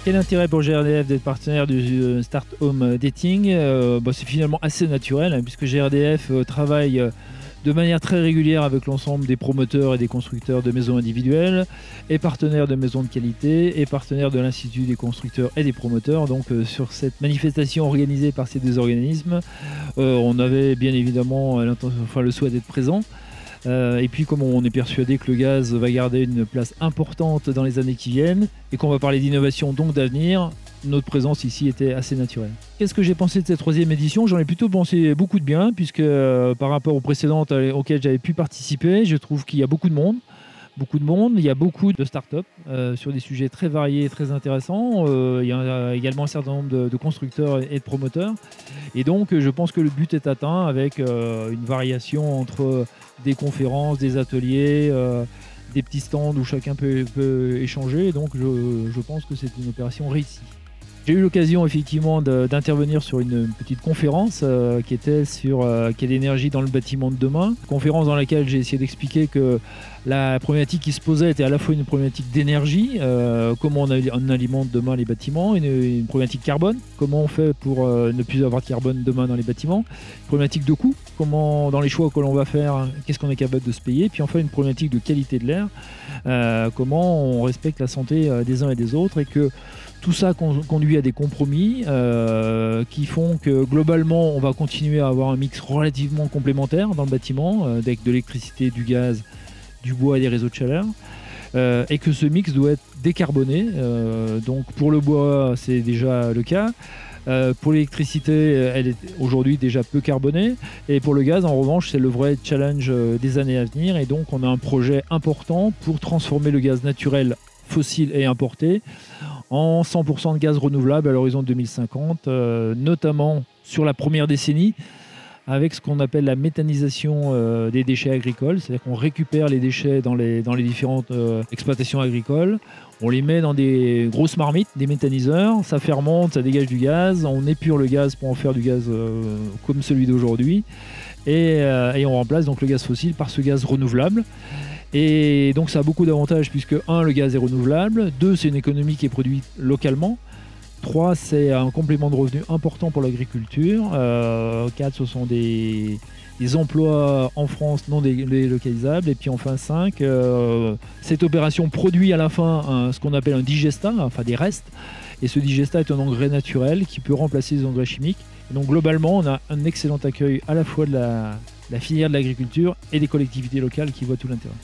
Quel intérêt pour GRDF d'être partenaire du Start Home Dating? C'est finalement assez naturel, hein, puisque GRDF travaille de manière très régulière avec l'ensemble des promoteurs et des constructeurs de maisons individuelles, est partenaire de maisons de qualité, est partenaire de l'Institut des constructeurs et des promoteurs. Donc sur cette manifestation organisée par ces deux organismes, on avait bien évidemment le souhait d'être présent. Et puis comme on est persuadé que le gaz va garder une place importante dans les années qui viennent et qu'on va parler d'innovation, donc d'avenir, notre présence ici était assez naturelle. Qu'est-ce que j'ai pensé de cette 3e édition? J'en ai plutôt pensé beaucoup de bien, puisque par rapport aux précédentes auxquelles j'avais pu participer, je trouve qu'il y a beaucoup de monde. Il y a beaucoup de start-up sur des sujets très variés et très intéressants. Il y a également un certain nombre de constructeurs et de promoteurs. Et donc, je pense que le but est atteint avec une variation entre des conférences, des ateliers, des petits stands où chacun peut échanger. Et donc, je pense que c'est une opération réussie. J'ai eu l'occasion effectivement d'intervenir sur une petite conférence qui était sur quelle énergie dans le bâtiment de demain. Conférence dans laquelle j'ai essayé d'expliquer que la problématique qui se posait était à la fois une problématique d'énergie, comment on alimente demain les bâtiments, une problématique carbone, comment on fait pour ne plus avoir de carbone demain dans les bâtiments, une problématique de coût, comment dans les choix que l'on va faire, qu'est-ce qu'on est capable de se payer, puis enfin une problématique de qualité de l'air, comment on respecte la santé des uns et des autres, et que tout ça conduit à des compromis qui font que globalement on va continuer à avoir un mix relativement complémentaire dans le bâtiment avec de l'électricité, du gaz, du bois et des réseaux de chaleur, et que ce mix doit être décarboné. Donc pour le bois c'est déjà le cas. Pour l'électricité, elle est aujourd'hui déjà peu carbonée, et pour le gaz en revanche c'est le vrai challenge des années à venir, et donc on a un projet important pour transformer le gaz naturel fossile et importé en 100% de gaz renouvelable à l'horizon 2050, notamment sur la première décennie, avec ce qu'on appelle la méthanisation des déchets agricoles. C'est-à-dire qu'on récupère les déchets dans les différentes exploitations agricoles, on les met dans des grosses marmites, des méthaniseurs, ça fermente, ça dégage du gaz, on épure le gaz pour en faire du gaz comme celui d'aujourd'hui, et on remplace donc le gaz fossile par ce gaz renouvelable. Et donc ça a beaucoup d'avantages puisque 1, le gaz est renouvelable, 2, c'est une économie qui est produite localement, 3, c'est un complément de revenu important pour l'agriculture, 4, ce sont des emplois en France non délocalisables, et puis enfin 5, cette opération produit à la fin ce qu'on appelle un digestat, enfin des restes, et ce digestat est un engrais naturel qui peut remplacer les engrais chimiques. Et donc globalement on a un excellent accueil à la fois de la filière de l'agriculture et des collectivités locales qui voient tout l'intérêt.